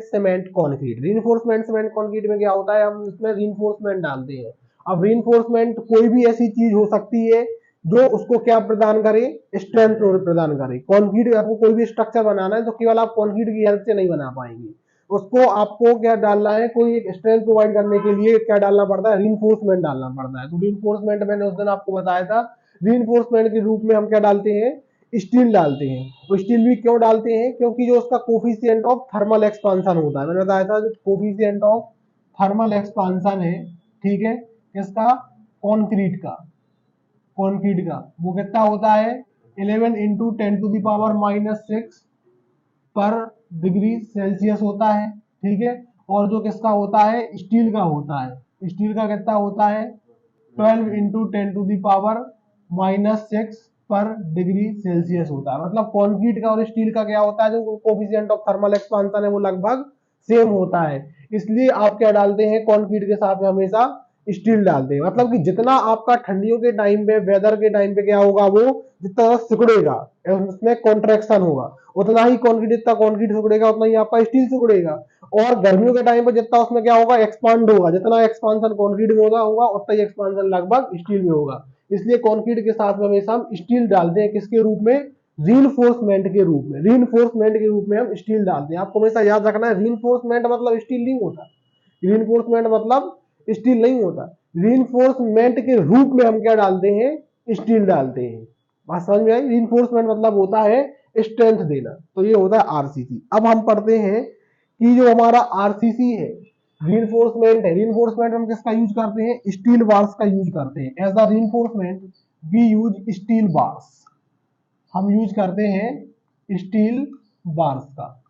Cement concrete. Reinforcement cement concrete में क्या होता है, हम इसमें रीइंफोर्समेंट डालते हैं। अब रीइंफोर्समेंट कोई भी ऐसी चीज हो सकती है जो उसको क्या प्रदान करे, स्ट्रेंथ प्रदान करे। कंक्रीट आपको कोई भी स्ट्रक्चर बनाना है तो केवल आप कंक्रीट की हेल्प से नहीं बना पाएंगे, उसको आपको क्या डालना है, कोई एक स्ट्रेंथ प्रोवाइड करने के लिए क्या डालना पड़ता है, रीइंफोर्समेंट डालना पड़ता है। तो रीइंफोर्समेंट मैंने उस दिन आपको बताया था, रीइंफोर्समेंट के रूप में हम क्या डालते हैं, स्टील डालते हैं। तो स्टील भी क्यों डालते हैं, क्योंकि जो उसका कोफिशिएंट ऑफ थर्मल एक्सपांशन होता है, मैंने बताया था जो कोफिशिएंट ऑफ थर्मल एक्सपांशन है, ठीक है, किसका, कॉन्क्रीट का वो कितना होता है, 11 इंटू 10⁻⁻6 पर डिग्री सेल्सियस होता है, ठीक है। और जो किसका होता है, स्टील का होता है, स्टील का कितना होता है, 12 इंटू 10⁻⁻6 पर डिग्री सेल्सियस होता है। मतलब कंक्रीट का और स्टील का क्या होता है, जो कोफिशिएंट ऑफ थर्मल एक्सपांशन है वो लगभग सेम होता है। इसलिए आप क्या डालते हैं, कंक्रीट के साथ में हमेशा स्टील डालते हैं। मतलब कि जितना आपका ठंडियों के टाइम पे, वेदर के टाइम पे क्या होगा, वो जितना सिकुड़ेगा, उसमें कॉन्ट्रैक्शन होगा, उतना ही कंक्रीट, जितना कंक्रीट सिकुड़ेगा उतना ही आपका स्टील सिकुड़ेगा। और गर्मियों के टाइम पे जितना उसमें क्या होगा, एक्सपांड होगा, जितना एक्सपांशन कंक्रीट में होगा उतना ही एक्सपांशन लगभग स्टील में होगा। इसलिए कंक्रीट के साथ में हमेशा हम स्टील डालते हैं, किसके रूप में, रीइंफोर्समेंट के रूप में। रीइंफोर्समेंट के रूप में हम स्टील डालते हैं। आपको हमेशा याद रखना है, रीइंफोर्समेंट मतलब स्टील नहीं होता, रीइंफोर्समेंट मतलब स्टील नहीं होता। रीइंफोर्समेंट के रूप में हम क्या डालते हैं, स्टील डालते हैं। बात समझ में आई। रीइंफोर्समेंट मतलब होता है स्ट्रेंथ देना, तो ये होता है आरसीसी। अब हम पढ़ते हैं कि जो हमारा आरसीसी है, रीइंफोर्समेंट है, रीइंफोर्समेंट हम किसका यूज करते हैं, स्टील बार्स का यूज करते हैं। As a reinforcement we use steel bars, हम यूज करते हैं स्टील बार्स का।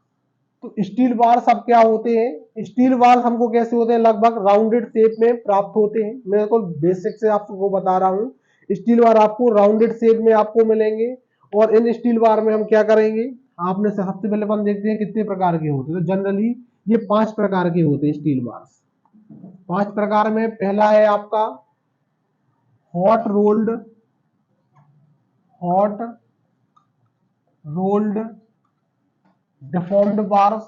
तो स्टील बार्स अब क्या होते हैं, स्टील बार्स हमको कैसे होते हैं, लगभग राउंडेड शेप में प्राप्त होते हैं। मैं तो बेसिक से आपको बता रहा हूँ, स्टील बार आपको राउंडेड शेप में आपको मिलेंगे। और इन स्टील बार में हम क्या करेंगे, आपने सबसे पहले अपन देखते हैं कितने प्रकार के होते हैं। तो जनरली ये 5 प्रकार के होते हैं स्टील बार्स। 5 प्रकार में पहला है आपका hot rolled deformed bars,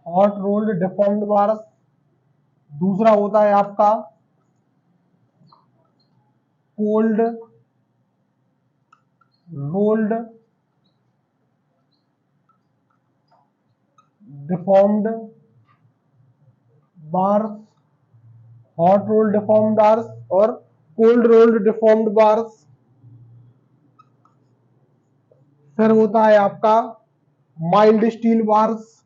hot rolled deformed bars. दूसरा होता है आपका cold rolled deformed bars, hot rolled deformed bars और कोल्ड रोल्ड डिफॉर्म्ड बार्स। फिर होता है आपका mild steel bars,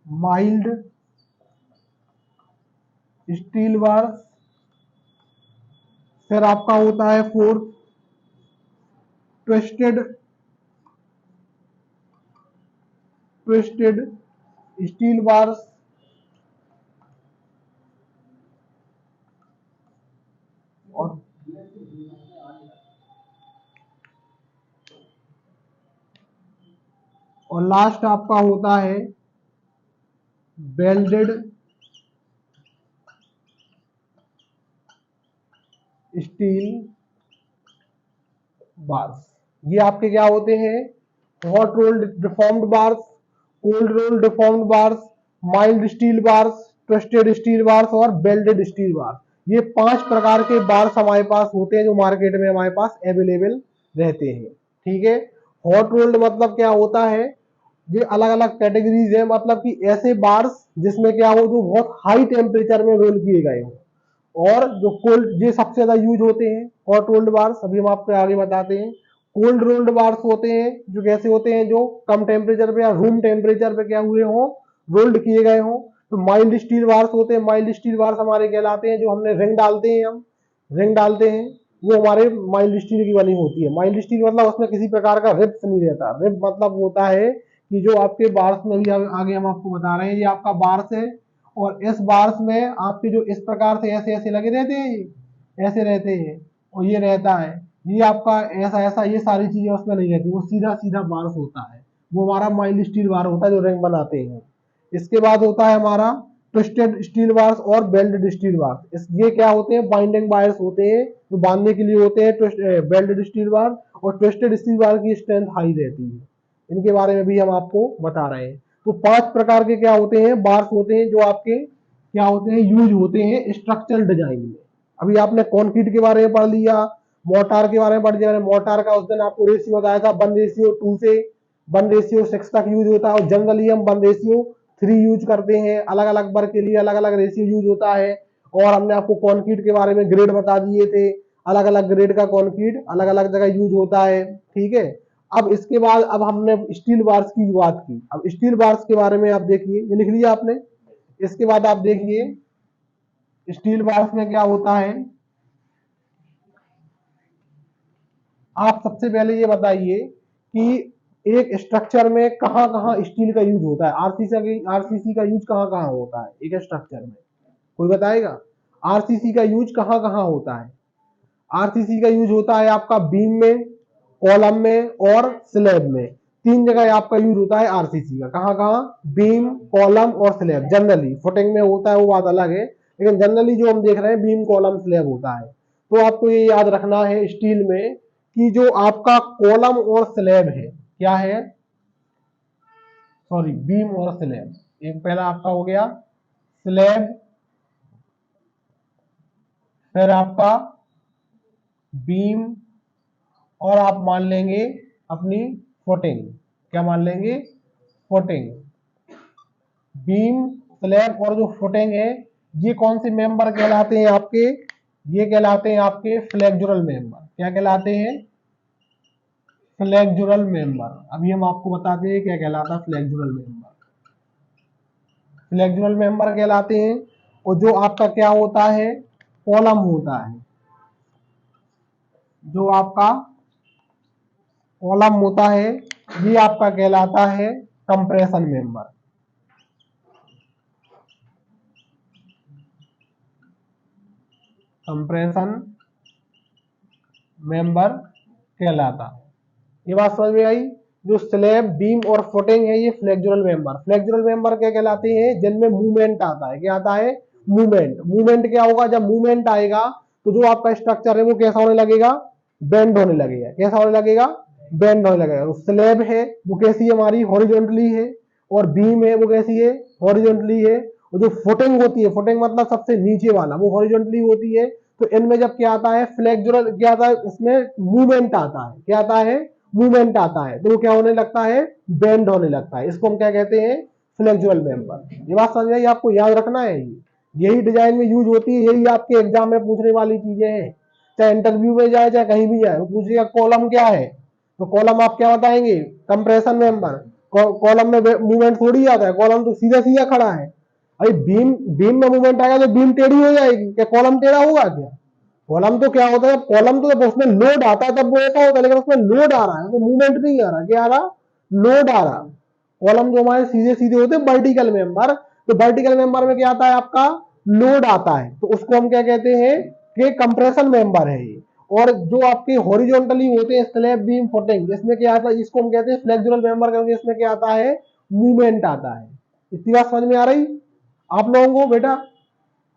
mild steel bars. फिर आपका होता है फोर्थ ट्विस्टेड स्टील बार्स। और लास्ट आपका होता है वेल्डेड स्टील बार्स। ये आपके क्या होते हैं, hot rolled deformed bars, cold rolled deformed bars, mild steel bars, twisted steel bars और बेल्डेड स्टील बार्स। ये 5 प्रकार के बार्स हमारे पास होते हैं जो मार्केट में हमारे पास अवेलेबल रहते हैं, ठीक है। हॉट रोल्ड मतलब क्या होता है, ये अलग अलग कैटेगरीज है, मतलब कि ऐसे बार्स जिसमें क्या हो, जो बहुत हाई टेम्परेचर में रोल किए गए हो। और जो कोल्ड, ये सबसे ज्यादा यूज होते हैं हॉट रोल्ड बार्स, अभी हम आपको आगे बताते हैं। कोल्ड रोल्ड बार्स होते हैं जो कैसे होते हैं, जो कम टेम्परेचर पे या रूम टेम्परेचर पे क्या हुए हो, रोल्ड किए गए हो। तो माइल्ड स्टील बार्स होते हैं, माइल्ड स्टील बार्स हमारे कहलाते हैं जो हमने रिंग डालते हैं, हम रिंग डालते हैं, वो हमारे माइल्ड स्टील की बनी होती है। माइल्ड स्टील मतलब उसमें किसी प्रकार का रिप्स नहीं रहता। रिप मतलब होता है कि जो आपके बार्स में भी आगे हम आपको बता रहे हैं, ये आपका बार्स है और इस बार्स में आपके जो इस प्रकार से ऐसे ऐसे लगे रहते हैं, ऐसे रहते हैं और ये रहता है, ये आपका ऐसा ऐसा, ये सारी चीजें उसमें नहीं रहती, वो सीधा सीधा बार्स होता है, वो हमारा माइल्ड स्टील बार होता है जो रिंग बनाते हैं। इसके बाद होता है हमारा ट्विस्टेड स्टील बार्स और बेल्डेड स्टील बार्स। ये क्या होते हैं, बाइंडिंग वायर्स होते हैं जो बांधने के लिए होते हैं बेल्टेड स्टील बार, और ट्विस्टेड स्टील बार की स्ट्रेंथ हाई रहती है। इनके बारे में भी हम आपको बता रहे हैं। तो 5 प्रकार के क्या होते हैं, बार्स होते हैं जो आपके क्या होते हैं, यूज होते हैं स्ट्रक्चरल डिजाइन में। अभी आपने कंक्रीट के बारे में पढ़ लिया, मोर्टार के बारे में पढ़ लिया। मोर्टार का उस दिन आपको रेशियो बताया था 1:2 से 1:6 तक यूज होता है, और जनरली हम 1:3 यूज करते हैं। अलग अलग वर्क के लिए अलग अलग रेशियो यूज होता है। और हमने आपको कंक्रीट के बारे में ग्रेड बता दिए थे, अलग अलग ग्रेड का कंक्रीट अलग अलग जगह यूज होता है। ठीक है, अब इसके बाद अब हमने स्टील बार्स की बात की। अब स्टील बार्स के बारे में आप देखिए, ये लिख लिया आपने। इसके बाद आप देखिए स्टील बार्स में क्या होता है। आप सबसे पहले ये बताइए कि एक स्ट्रक्चर में कहां कहां स्टील का यूज होता है, आरसीसी का यूज कहां कहां होता है एक स्ट्रक्चर में, कोई बताएगा? आरसीसी का यूज कहां कहां होता है? आरसीसी का यूज होता है आपका बीम में, कॉलम में और स्लैब में। 3 जगह आपका यूज होता है आरसीसी का। कहां कहां? बीम, कॉलम और स्लैब। जनरली फुटिंग में होता है वो बात अलग है, लेकिन जनरली जो हम देख रहे हैं बीम, कॉलम, स्लैब होता है। तो आपको ये याद रखना है स्टील में कि जो आपका कॉलम और स्लैब है, क्या है, सॉरी, बीम और स्लैब। एक पहला आपका हो गया स्लैब, फिर आपका बीम, और आप मान लेंगे अपनी फुटिंग। क्या मान लेंगे? फुटिंग। बीम, स्लैब और जो फुटिंग है, ये कौन से मेंबर कहलाते हैं आपके? ये कहलाते हैं आपके फ्लेक्सुरल मेंबर। क्या कहलाते हैं? Flexural member. अभी हम आपको बताते हैं क्या कहलाता है फ्लेक्सुरल मेंबर। फ्लेक्सुरल मेंबर कहलाते हैं। और जो आपका क्या होता है, कॉलम होता है, जो आपका कॉलम होता है, ये आपका कहलाता है कंप्रेशन मेंबर। कंप्रेशन मेंबर कहलाता। ये बात समझ में आई? जो स्लैब, बीम और फुटिंग है, ये फ्लेक्सुरल मेंबर। फ्लेक्सुरल मेंबर क्या कहलाते हैं? जिनमें मूवमेंट आता है। क्या आता है? मूवमेंट। मूवमेंट क्या होगा? जब मूवमेंट आएगा तो जो आपका स्ट्रक्चर है वो कैसा होने लगेगा? बेंड होने लगेगा। कैसा होने लगेगा? बेंड होने लगेगा। स्लैब है वो कैसी है हमारी? हॉरिजॉन्टली है। और बीम है वो कैसी है? हॉरिजॉन्टली है। और जो फुटिंग होती है, फुटिंग मतलब सबसे नीचे वाला, वो हॉरिजॉन्टली होती है। तो इनमें जब क्या आता है? फ्लेक्सुरल, क्या आता है इसमें? मूवमेंट आता है। क्या आता है? मूवमेंट आता है, तो वो क्या होने लगता है? बेंड होने लगता है। इसको हम क्या कहते हैं? Flexural member. ये बात समझ आई? आपको याद रखना है, यही डिजाइन में यूज होती है, यही आपके एग्जाम में पूछने वाली चीजें हैं। चाहे इंटरव्यू में जाए चाहे कहीं भी जाए, वो पूछेगा कॉलम क्या है, तो कॉलम आप क्या बताएंगे? Compression member. कॉलम में मूवमेंट थोड़ी आता है, कॉलम तो सीधा सीधा खड़ा है। अरे बीम, बीम में मूवमेंट आएगा तो बीम टेढ़ी हो जाएगी, क्या कॉलम टेढ़ा होगा क्या? कॉलम तो क्या होता है, कॉलम तो जब उसमें लोड आता है तब वो ऐसा होता है, लेकिन उसमें लोड आ रहा है तो मूवमेंट नहीं आ रहा। क्या आ रहा? लोड आ रहा। कॉलम जो हमारे सीधे सीधे होते हैं वर्टिकल मेंबर, तो वर्टिकल मेंबर में क्या आता है आपका? लोड आता है, तो उसको हम क्या कहते हैं? कि कंप्रेशन मेंबर है ये। और जो आपके हॉरिजॉन्टली होते हैं स्लैब, बीम, फुटिंग, इसमें क्या आता है? इसको हम कहते हैं फ्लेक्सुरल मेंबर, क्योंकि इसमें क्या आता है? मूवमेंट आता है। इतनी बात समझ में आ रही आप लोगों को बेटा?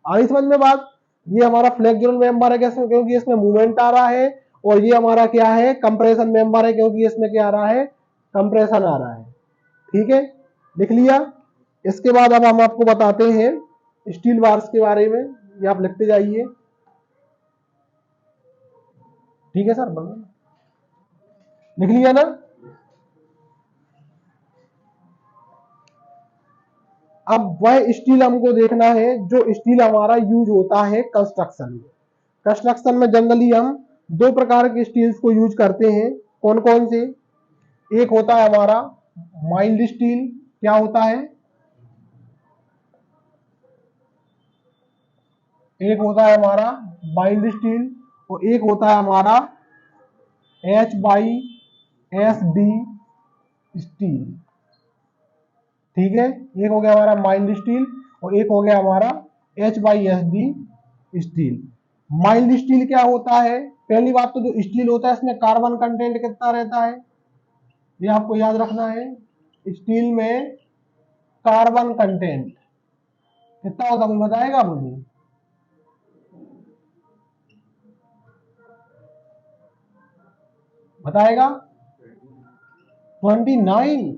आ रही समझ में बात? ये हमारा फ्लेक्सुरल मेंबर है, कैसे? क्योंकि इसमें मूवमेंट आ रहा है। और ये हमारा क्या है? कंप्रेशन मेंबर है, क्योंकि इसमें क्या आ रहा है? कंप्रेशन आ रहा है। ठीक है, लिख लिया। इसके बाद अब हम आपको बताते हैं स्टील बार्स के बारे में, ये आप लिखते जाइए। ठीक है सर, लिख लिया ना? अब वह स्टील हमको देखना है जो स्टील हमारा यूज होता है कंस्ट्रक्शन में। कंस्ट्रक्शन में जनरली हम 2 प्रकार के स्टील्स को यूज करते हैं। कौन कौन से? एक होता है हमारा माइल्ड स्टील। क्या होता है? एक होता है हमारा माइल्ड स्टील, और एक होता है हमारा HYSD स्टील। ठीक है, एक हो गया हमारा माइल्ड स्टील और एक हो गया हमारा HYSD स्टील। माइल्ड स्टील क्या होता है? पहली बात तो जो स्टील होता है इसमें कार्बन कंटेंट कितना रहता है, ये आपको याद रखना है। स्टील में कार्बन कंटेंट कितना होता है, कोई बताएगा मुझे? बताएगा 29।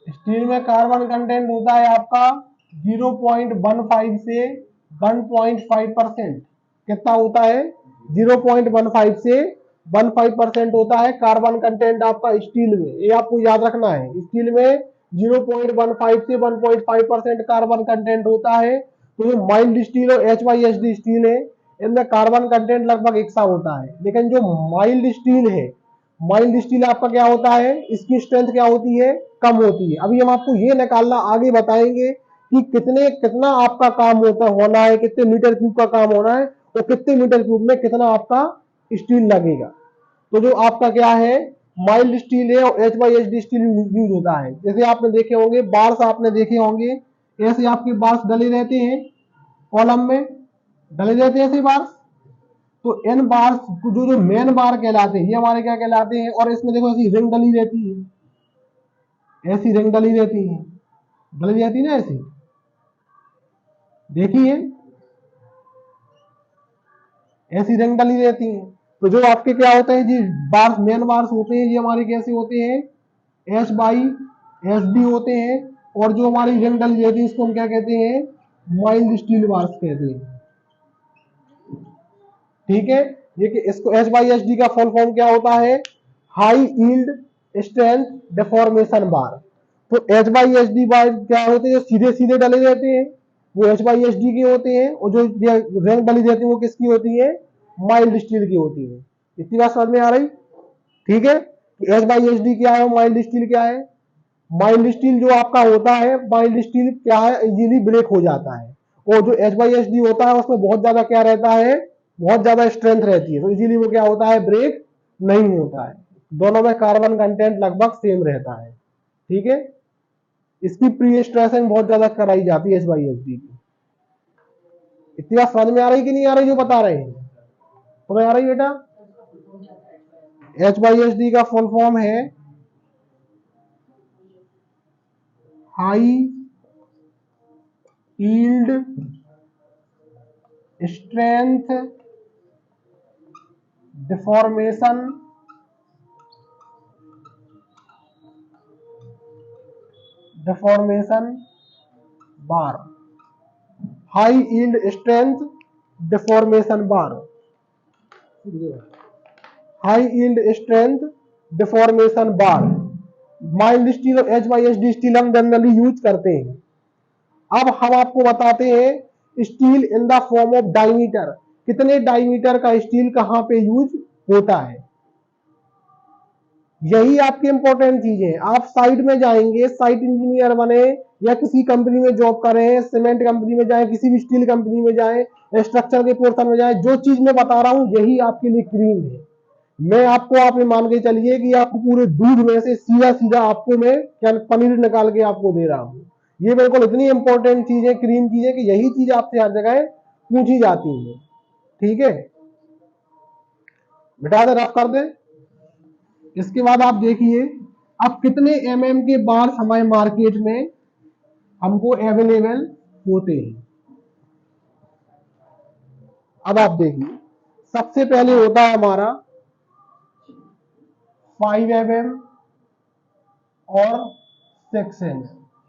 स्टील में कार्बन कंटेंट होता है आपका 0.15 से 1.5%। कितना होता है? 0.15 से 15% होता है कार्बन कंटेंट आपका स्टील में। ये आपको याद रखना है, स्टील में 0.15 से 1.5% कार्बन कंटेंट होता है। तो जो माइल्ड स्टील और HYSD स्टील है, इनमें कार्बन कंटेंट लगभग एक सा होता है। लेकिन जो माइल्ड स्टील है, माइल्ड स्टील आपका क्या होता है, इसकी स्ट्रेंथ क्या होती है? कम होती है। अभी हम आपको ये निकालना आगे बताएंगे कि कितना आपका काम होना है, कितने मीटर क्यूब का काम होना है और कितने मीटर क्यूब में कितना आपका स्टील लगेगा। तो जो आपका क्या है, माइल्ड स्टील है और HYSD स्टील यूज होता है। जैसे आपने देखे होंगे बार्स, आपने देखे होंगे ऐसे आपके बार्स डले रहते हैं, कॉलम में डले रहते हैं ऐसे बार्स। तो इन बार जो मेन बार कहलाते हैं, ये हमारे क्या कहलाते हैं? और इसमें देखो ऐसी रिंग डली रहती है, ऐसी रिंग डली रहती है, डली रहती है ना ऐसी, देखिए ऐसी रिंग डली रहती है। तो जो आपके क्या होते हैं जी, बार्स, मेन बार्स होते हैं, ये हमारे कैसे होते हैं? HYSD होते हैं। और जो हमारी रिंग डली रहती है इसको हम क्या कहते हैं? माइल्ड स्टील बार्स कहते हैं। ठीक है, ये कि इसको HYSD का फुल फॉर्म क्या होता है? हाई यील्ड स्ट्रेंथ डेफॉर्मेशन बार। तो HYSD बार क्या होते हैं? जो सीधे सीधे डले रहते हैं वो HYSD के होते हैं, और जो रिंग डली रहती है वो किसकी होती है? माइल्ड स्टील की होती है। इतनी बात समझ में आ रही? ठीक है, HYSD क्या है, माइल्ड स्टील क्या है? माइल्ड स्टील जो आपका होता है, माइल्ड स्टील क्या है, इजीली ब्रेक हो जाता है। और जो HYSD होता है उसमें बहुत ज्यादा क्या रहता है? बहुत ज्यादा स्ट्रेंथ रहती है, तो इजीली वो क्या होता है? ब्रेक नहीं होता है। दोनों में कार्बन कंटेंट लगभग सेम रहता है। ठीक है, इसकी प्री स्ट्रेसिंग बहुत ज्यादा कराई जाती है HYSD की। इतनी बात समझ में आ रही कि नहीं आ रही जो बता रहे हैं? तुम्हें आ रही बेटा? HYSD का फुल फॉर्म है हाई यील्ड स्ट्रेंथ डिफॉर्मेशन बार। हाई यील्ड स्ट्रेंथ डिफॉर्मेशन बार, हाई यील्ड स्ट्रेंथ डिफॉर्मेशन बार। माइल्ड स्टील और HYSD स्टील हम जनरली यूज करते हैं। अब हम आपको बताते हैं steel in the form of diameter, कितने डायमीटर का स्टील कहां पे यूज होता है। यही आपकी इंपॉर्टेंट चीज है। आप साइट में जाएंगे, साइट इंजीनियर बने या किसी कंपनी में जॉब करें, सीमेंट कंपनी में जाए, किसी भी स्टील कंपनी में जाए, स्ट्रक्चर के पोर्शन में जाए, जो चीज मैं बता रहा हूं यही आपके लिए क्रीम है। मैं आपको, आप मान के चलिए कि आपको पूरे दूध में से सीधा सीधा आपको मैं क्या पनीर निकाल के आपको दे रहा हूं। ये बिल्कुल इतनी इंपॉर्टेंट चीज है, क्रीम चीज है, कि यही चीज आपसे हर जगह पूछी जाती है। ठीक है, मिटा दे, रफ कर दे। इसके बाद आप देखिए अब कितने के बार्स हमारे मार्केट में हमको अवेलेबल होते हैं। अब आप देखिए सबसे पहले होता है हमारा 5 और 6 mm।